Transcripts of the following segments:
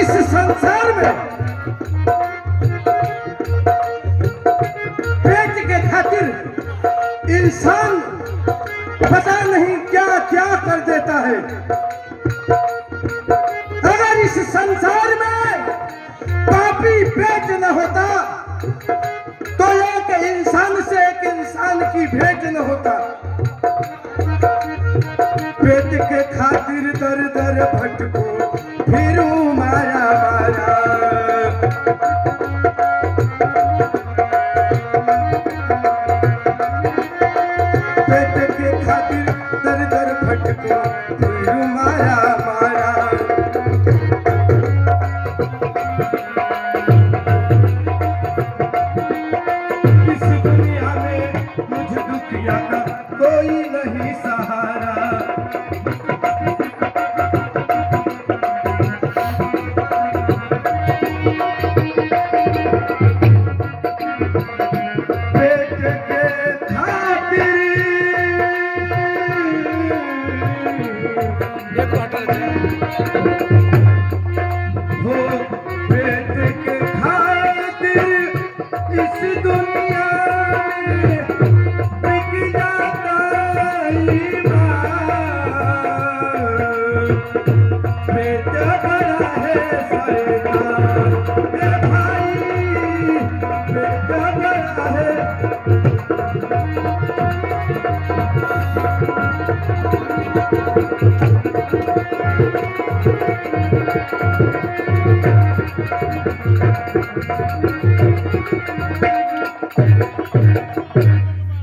इस संसार में पेट के खातिर इंसान पता नहीं क्या क्या कर देता है। अगर इस संसार में पापी पेट न होता तो एक इंसान से एक इंसान की भेंट न होता। पेट के खातिर दर दर भटको फिरूं माया माया। पेट के खातिर दर दर भटको फिरूं माया माया। इस दुनिया में मुझे दुखिया का कोई नहीं सहारा।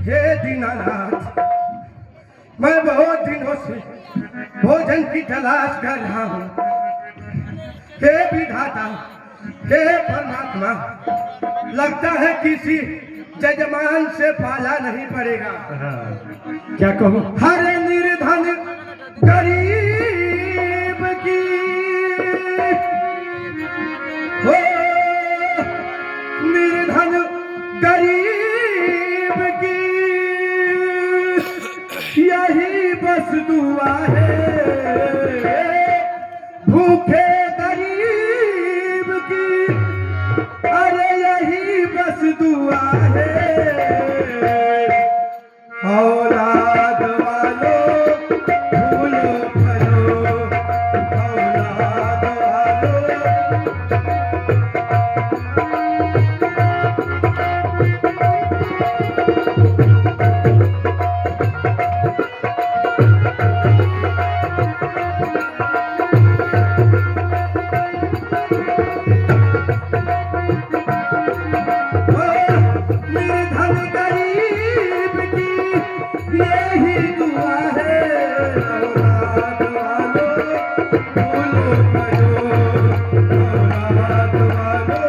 हे दीनानाथ, मैं बहुत दिनों से भोजन की तलाश कर रहा हूँ। हे विधाता, हे परमात्मा, लगता है किसी जजमान से पाला नहीं पड़ेगा। क्या कहूँ? हर निर्धन गरीब की हो, निर्धन गरीब की यही बस दुआ है। भूखे गरीब की अरे यही बस दुआ है। औलाद वालों भूलो भलो, औलाद वालों। निर्धन गरीब की यही दुआ है। औलाद वालों भूलो भलो, औलाद वालों।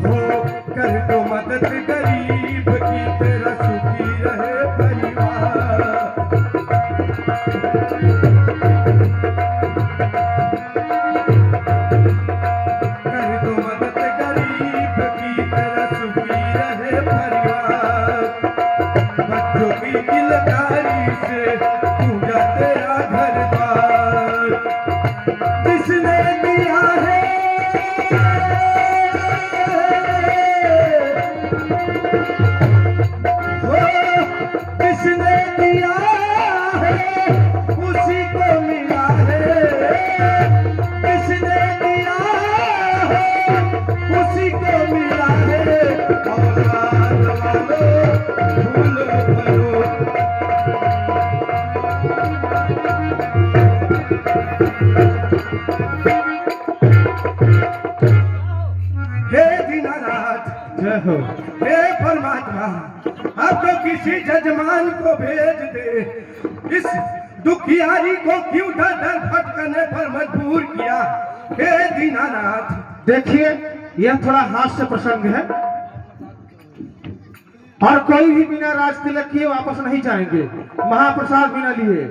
हो कर दो मदद गरीब की, तेरा सुखी रहे परिवार। कर दो मदद गरीब की, तेरा सुखी रहे परिवार। बच्चों की किलकारी से पूजा तेरा घर द्वार। जिसने दिया है जिसने दिया है उसी को मिला है। जिसने दिया है उसी को मिला है। औलाद वालों भूलो भलो। हे दीनानाथ, जय हो। हे परमात्मा, अब तो किसी जजमान को भेज दे। इस दुखियारी को क्यों दर दर भटकने पर मजबूर किया। हे दीनानाथ, देखिए, यह थोड़ा हास्य प्रसंग है और कोई भी बिना राज तिलक किए वापस नहीं जाएंगे। महाप्रसाद बिना लिए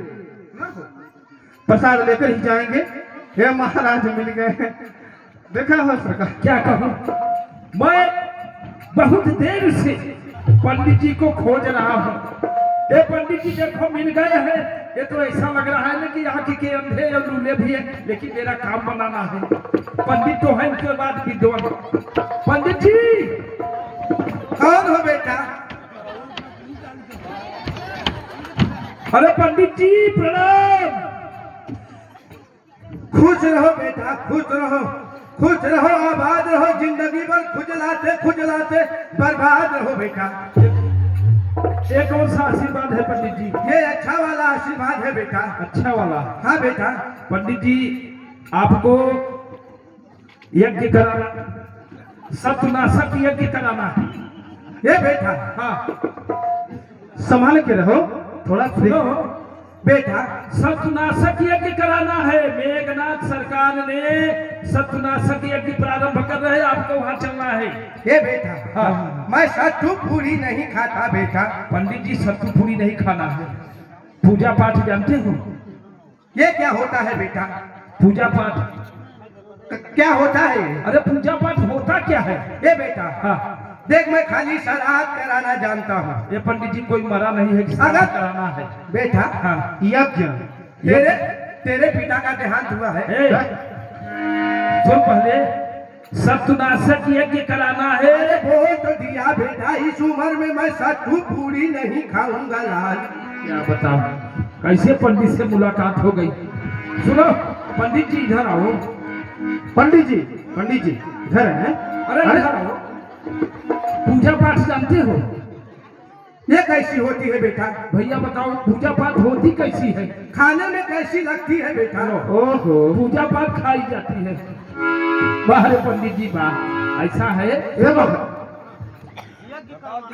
प्रसाद लेकर ही जाएंगे। हे महाराज मिल गए, देखा हो सरकार। क्या कहूँ, मैं बहुत देर से पंडित जी को खोज रहा हूँ। ये पंडित जी देखो मिल गए हैं। ये तो ऐसा लग रहा है ना कि आँख के अंधे और लूले भी है, लेकिन मेरा काम बनाना है। पंडित तो है, उसके बाद विद्वान। पंडित जी, कौन हो बेटा? अरे पंडित जी प्रणाम। खुश रहो बेटा, खुश रहो, खुश रहो, आबाद रहो, जिंदगी भर खुजलाते खुजलाते बर्बाद रहो बेटा। एक और सा आशीर्वाद है पंडित जी। ये अच्छा वाला आशीर्वाद है बेटा। अच्छा वाला? हाँ बेटा। पंडित जी, आपको यज्ञ कराना, सतनाशक यज्ञ कराना है। ये बेटा, हाँ संभाल के रहो थोड़ा। सुनो बेटा, सतनाशक यज्ञ कराना है। मेघनाथ सरकार ने सतनाशक यज्ञ प्रारंभ कर रहे हैं, आपको वहां चलना है। ये बेटा, हाँ। मैं सत्तू पूरी नहीं खाता बेटा। पंडित जी, सत्तू पूरी नहीं खाना है। पूजा पाठ जानते हो? ये क्या होता है बेटा? पूजा पाठ क्या होता है? अरे पूजा पाठ होता क्या है? ये बेटा, हाँ, देख मैं खाली श्राद्ध कराना जानता हूँ। ये पंडित जी कोई मरा नहीं है कि श्राद्ध अगर- कराना है। बेटा, हाँ, यज्ञ तेरे तेरे पिता का देहांत हुआ है। ए, सुन, पहले सतनाशक यज्ञ कराना है। अरे बोल तो दिया बेटा, इस उम्र में मैं सत्तू पूरी नहीं खाऊंगा लाल। क्या बताओ, कैसे पंडित से मुलाकात हो गई। सुनो पंडित जी, इधर आओ। पंडित जी, पंडित जी इधर है। अरे इधर आओ। पूजा पाठ जानते हो? ये कैसी होती है बेटा? भैया बताओ, पूजा पाठ होती कैसी है? खाने में कैसी लगती है बेटा? ओहो, पूजा पाठ खाई जाती है। बाहर पंडित जी, वाह, ऐसा है। ये बात।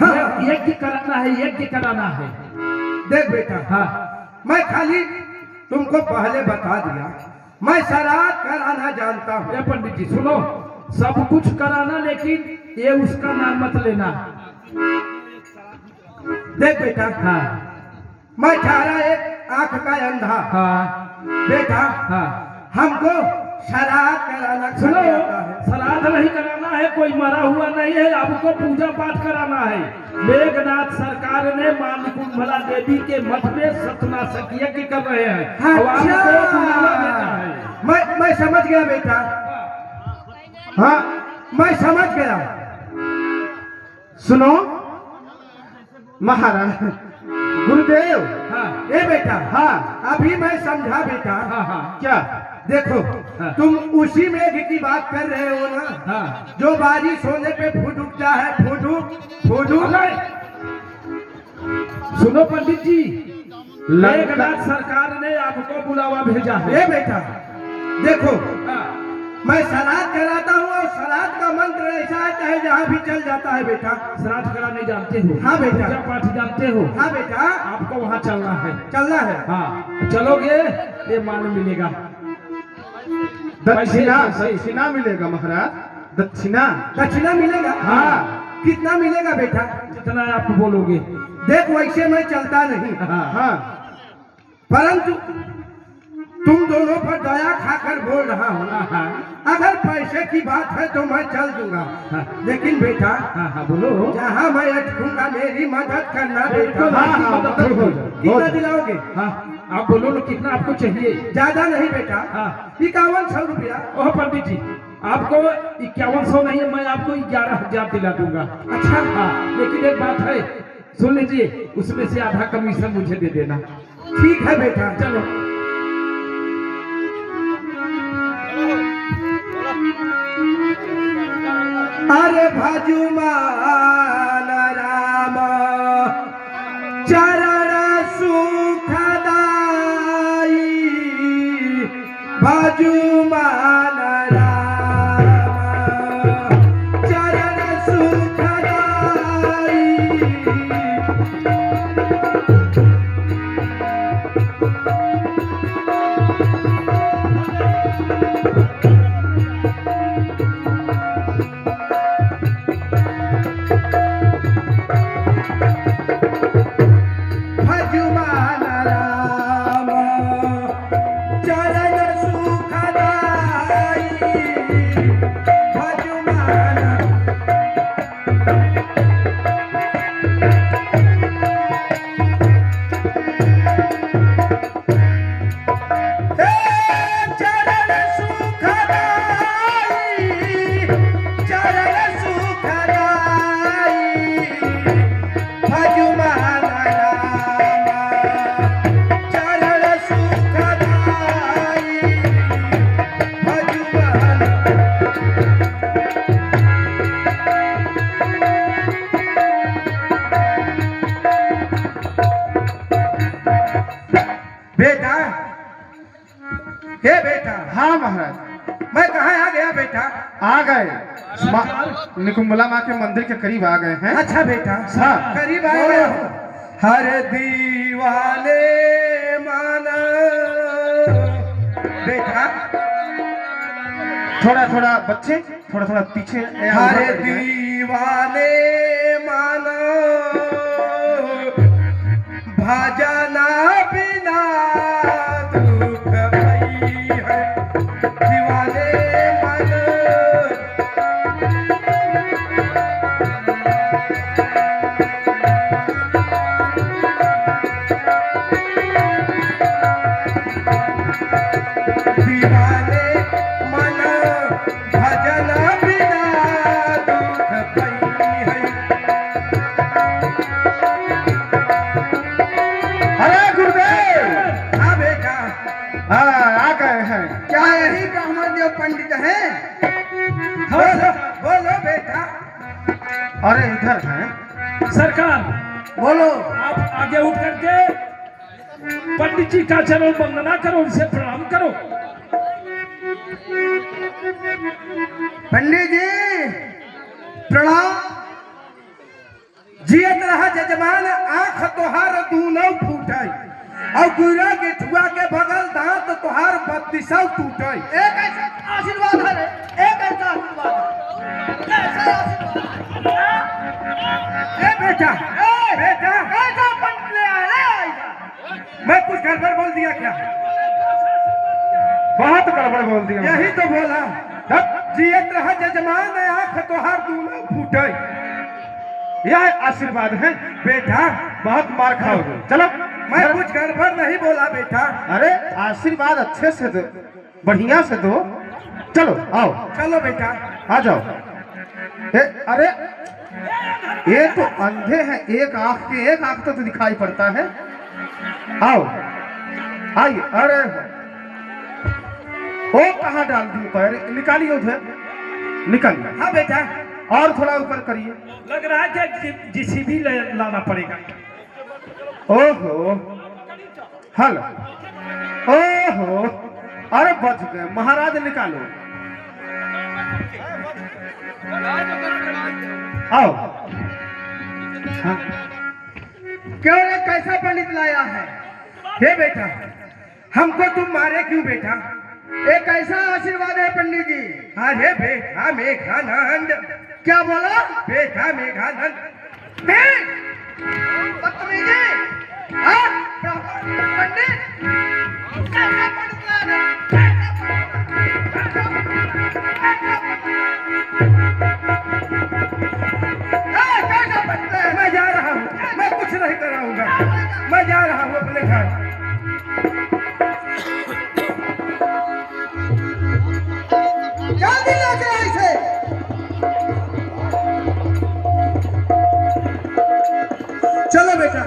हाँ, यज्ञ कराना है, यज्ञ कराना है। देख बेटा, हाँ, मैं खाली तुमको पहले बता दिया, मैं श्राद्ध कराना जानता हूँ। ये पंडित जी सुनो, सब कुछ कराना, लेकिन ये उसका नाम मत लेना। देख बेटा, हाँ मैं ठहरा एक आंख का अंधा। हाँ बेटा, हाँ, हमको श्राद्ध कराना सुनो, आता है। श्राद्ध नहीं कराना है, कोई मरा हुआ नहीं है, आपको पूजा पाठ कराना है। मेघनाथ सरकार ने मानकुंभला देवी के मठ में सतनाशक यज्ञ कर रहे हैं। और आपको बुलावा देना है। मैं समझ गया बेटा, हाँ मैं समझ गया। सुनो महाराज, गुरुदेव। हाँ ए बेटा, हाँ अभी मैं समझा बेटा। हाँ हाँ क्या? देखो, हाँ। तुम उसी मेघ की बात कर रहे हो ना, हाँ। जो बारिश होने पे फूट उठता है। फूटू फूटू। अरे, सुनो पंडित जी, मेघनाथ सरकार ने आपको बुलावा भेजा है। ए बेटा, देखो, हाँ, मैं श्राद्ध कराता हूँ और श्राद्ध का मंत्र ऐसा आता है जहाँ भी चल जाता है बेटा। श्राद्ध कराने जानते हो? हाँ बेटा। पूजा पाठ जानते हो? हाँ बेटा, आपको वहाँ चलना है। चलना है। हाँ, चलोगे ये मान मिलेगा। दक्षिणा, पैसे- दक्षिणा मिलेगा महाराज, दक्षिणा। दक्षिणा मिलेगा? हाँ। कितना मिलेगा बेटा? जितना आप बोलोगे। देख, वैसे मैं चलता नहीं, हाँ हाँ परंतु तुम दोनों पर दया खाकर बोल रहा हूँ। हाँ हाँ अगर पैसे की बात है तो मैं चल दूंगा, हाँ। लेकिन बेटा, हाँ हाँ, बोलो। जहाँ मैं अटकूंगा मेरी मदद करना बेटा। बिल्कुल, हाँ, आपकी हाँ, मदद बिल्कुल। करूंगा। कितना दिलाओगे? हाँ, आप बोलो ना, कितना आपको चाहिए? ज्यादा नहीं बेटा, हाँ। 5100 रुपया। ओह पंडित जी, आपको 5100 नहीं है, मैं आपको 11,000 दिला दूंगा। अच्छा, हाँ, लेकिन एक बात है, सुन लीजिए, उसमें से आधा कमीशन मुझे दे देना। ठीक है बेटा। चलो। अरे भजुमान राम चरण सुखदाई, भजुमान राम चरण सुखदाई। भजुमान राम चरण सुखदाई, आ गए निकुंबला माँ के मंदिर के करीब आ गए हैं। अच्छा बेटा, हाँ। करीब आए हो। हर दीवाने माना बेटा, थोड़ा थोड़ा बच्चे थोड़ा थोड़ा पीछे हर दीवाने माना भजना बिना दुख भई है। दीवाने मन दीवाने मन भजन बिना दुख भई है। अरे गुरुदेव! हाँ बेटा, हाँ आ गए हैं। क्या यही ब्राह्मण देव पंडित हैं? बोलो बोलो बेटा, अरे इधर हैं। सरकार, बोलो। आप आगे उठ करके पंडित जी का चरण वंदना करो, उनसे प्रणाम करो। पंडित जी प्रणाम। जियत रहा जजमान, आंख तोहार दूनो फूटई और गुरा के ठुआ के बगल दांत तोहार 32 टूटई। एक ऐसा आशीर्वाद है रे, एक ऐसा आशीर्वाद है, ऐसा आशीर्वाद। ए बेटा, बेटा, ऐसा पंडित ले आया रे, ऐसा। मैं कुछ गड़बड़ बोल दिया क्या? बहुत गड़बड़ बोल दिया। यही तो बोला। जियत रहा जजमान, आंख तोहार दूनो फूटई। यह आशीर्वाद है। बेटा बहुत मार खाओगे। चलो मैं कुछ गड़बड़ नहीं बोला बेटा। अरे आशीर्वाद अच्छे से दो, बढ़िया से दो। चलो आओ, चलो बेटा। आ जाओ। अरे ये तो अंधे हैं, एक आंख तो दिखाई पड़ता है। आओ आइए। अरे वो कहाँ डाल दी पैर? निकालिए उधर, निकालिए। हाँ बेटा। और थोड़ा ऊपर करिए। लग रहा है कि जीसीबी लाना पड़ेगा। ओहो हल, ओहो, अरे बच गए महाराज, निकालो। आओ। हाँ। क्यों रे, कैसा पंडित लाया है? हे बेटा, हमको तुम मारे क्यों बेटा? एक ऐसा आशीर्वाद है पंडित जी। अरे बेटा मेघानंद। क्या बोला? बेटा मेघानंद। बदतमीजी, हाँ? पंडित, कैसा पंडित ला रे, कैसा पंडित है? मैं जा रहा हूँ, मैं कुछ नहीं कराऊंगा। मैं जा रहा हूँ अपने घर। जल्दी लेके आ इसे। चलो बेटा,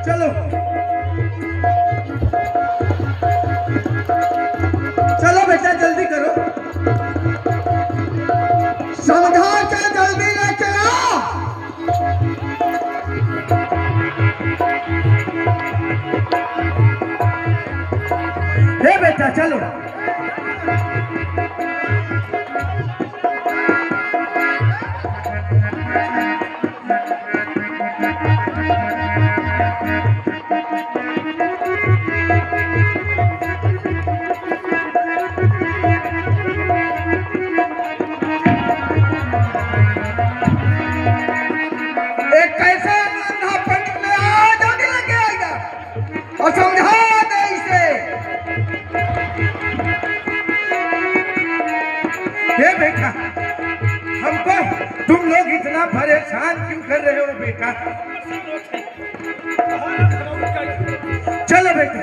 चलो चलो बेटा, जल्दी करो। समझा के जल्दी लेके आओ। हे बेटा चलो। एक कैसा अंधा पंडित ले आओ, जल्दी लेके आएगा और समझा दे इसे। हे बेटा, हमको तुम लोग इतना परेशान क्यों कर रहे हो बेटा? चलो बेटा,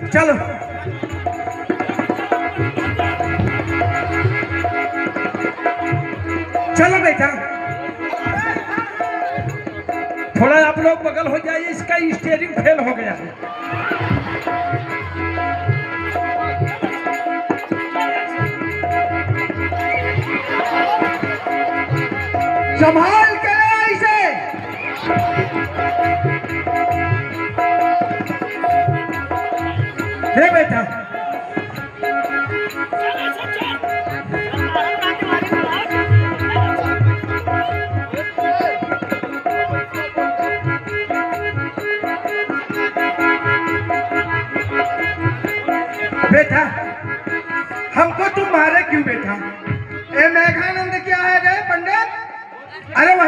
चलो। चलो बेटा। थोड़ा आप लोग बगल हो जाइए, इसका स्टीयरिंग फेल हो गया है। संभाल के इसे। हे बेटा,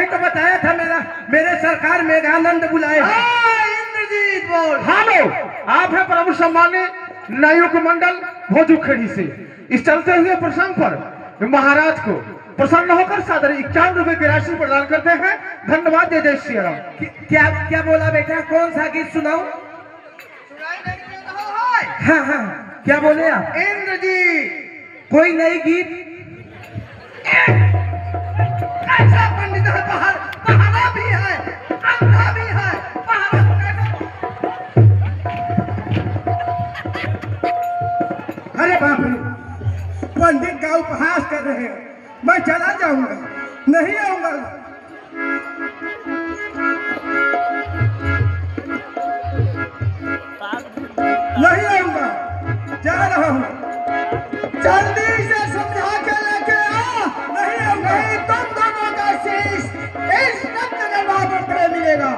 ही तो बताया था मेरे सरकार मेघानंद बुलाए। इंद्रजीत बोल। हेलो, आप हैं प्रभु सम्मान्य नायक मंडल भोजूखेड़ी से। इस चलते हुए प्रसंग पर महाराज को प्रसन्न होकर सादर 51 रुपए की राशि प्रदान करते हैं। धन्यवाद। जय जय श्री राम। क्या क्या बोला बेटा? कौन सा गीत सुनाऊं? हाँ हाँ, क्या बोले आप? इंद्रजीत कोई नई गीत? ऐसा पंडित है, पहाड़ा भी है, अंधा भी है, अरे बाप रे, पंडित का उपहास कर रहे हैं। मैं चला जाऊंगा, नहीं आऊंगा। नहीं आऊंगा, जा रहा हूँ। जल्दी से समझा के लेके आ। नहीं आऊंगा। नहीं तुम दोनों का शीश इस रक्त निर्वाह पर मिलेगा।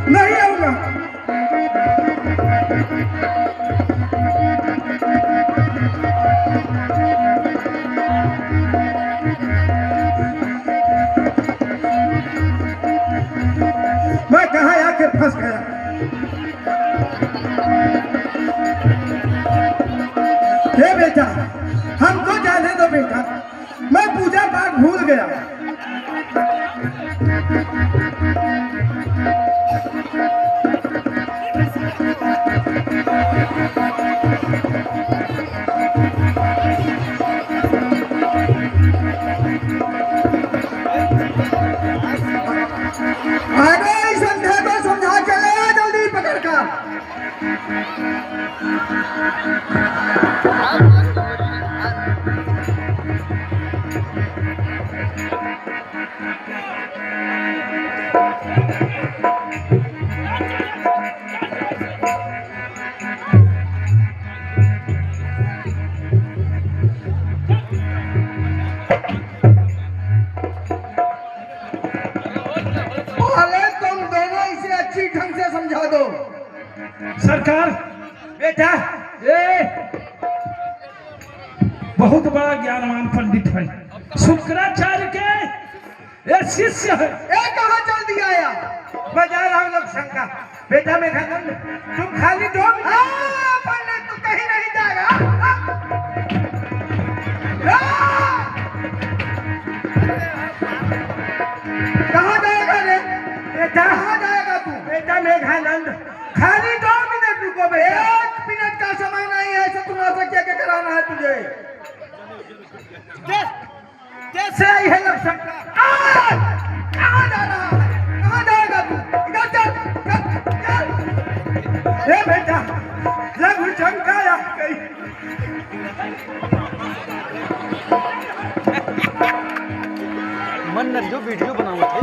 नहीं आऊंगा। मैं कहाँ आके फंस गया। हे बेटा, हमको जाने दो बेटा, मैं पूजा पाठ भूल गया। आगे इस अंधे को समझा के ले आ, जल्दी पकड़ कर। पहले तुम दोनों इसे अच्छी ढंग से समझा दो। सरकार, बेटा, बहुत बड़ा ज्ञानवान पंडित है, शुक्राचार्य के ये शिष्य है। ये कहाँ जल्दी आया? मैं जा रहा हूँ लोग शंका। बेटा मेघानंद, तुम खाली 2 मिनट। पंडित तू कहीं नहीं जाएगा। कहाँ जाएगा रे? बेटा, कहाँ जाएगा तू? बेटा मेघानंद, खाली 2 मिनट रुको बेटा। 1 मिनट का समय नहीं है, ऐसा तुम ऐसा क्या क्या कराना है तुझे? कैसे आई है लोग शंका? कहाँ जा रहा है? कहाँ जाएगा तू? इधर चल, चल, चल। ए बेटा, लघु शंका आ गई। मन जो वीडियो बनाओ थे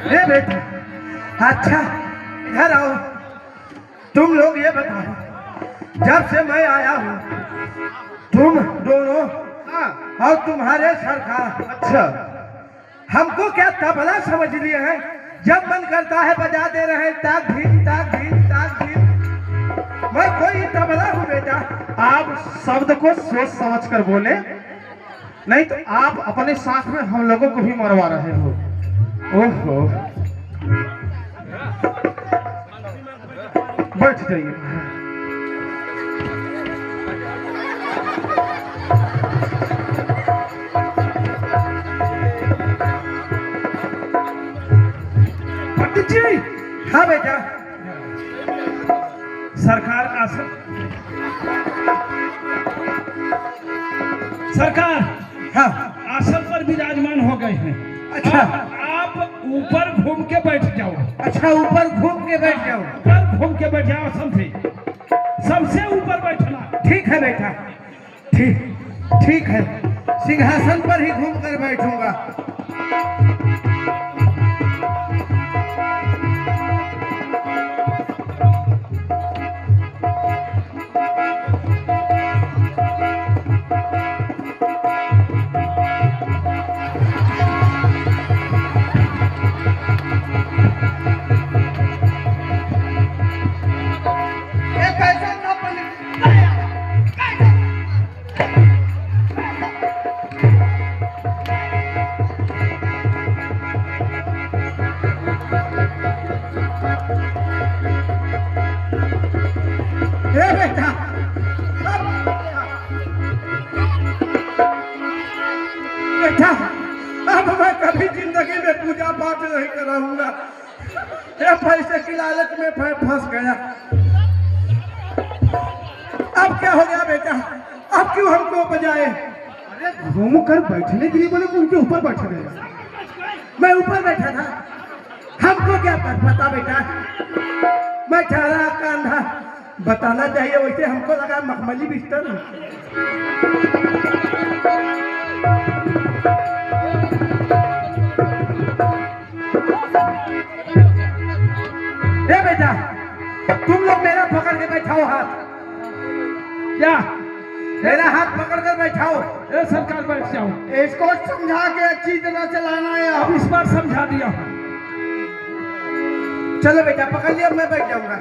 ए बेटा, अच्छा इधर आओ। तुम लोग ये बताओ, जब से मैं आया हूँ तुम दोनों और तुम्हारे सरकार, अच्छा, हमको क्या तबला समझ लिए हैं? जब मन करता है बजा दे रहे हैं, ताक धीम ताक धीम ताक धीम। मैं कोई तबला हूँ बेटा? आप शब्द को सोच समझ कर बोले, नहीं तो आप अपने साथ में हम लोगों को भी मरवा रहे हो। ओहो, बैठ जाइए। पंडित जी, हाँ बेटा। सरकार आसन, सरकार हाँ, आसन पर विराजमान हो गए हैं। अच्छा। आप ऊपर घूम के बैठ जाओ। अच्छा, ऊपर घूम के बैठ जाओ। ऊपर घूम के बैठ जाओ, समझे? सबसे ऊपर बैठना। ठीक है बेटा, ठीक है, सिंहासन पर ही घूम कर बैठूंगा। बेटा, अब मैं कभी जिंदगी में पूजा पाठ नहीं कराऊंगा। ये पैसे की लालच में मैं फंस गया। अब क्या हो गया बेटा? अब क्यों हमको बजाए? अरे घूम कर बैठने के लिए बोले उनके ऊपर बैठे रहेगा। मैं ऊपर बैठा था, हमको क्या पता बेटा? मैं ठहरा कांधा, बताना चाहिए। वैसे हमको लगा मखमली बिस्तर। ए बेटा, तुम लोग मेरा पकड़ के बैठाओ हाथ। क्या? मेरा हाथ पकड़ कर बैठाओ। ए सरकार बैठ जाओ। इसको समझा के अच्छी तरह चलाना है। अब इस बार समझा दिया। चलो बेटा, पकड़ लिया, मैं बैठ जाऊंगा।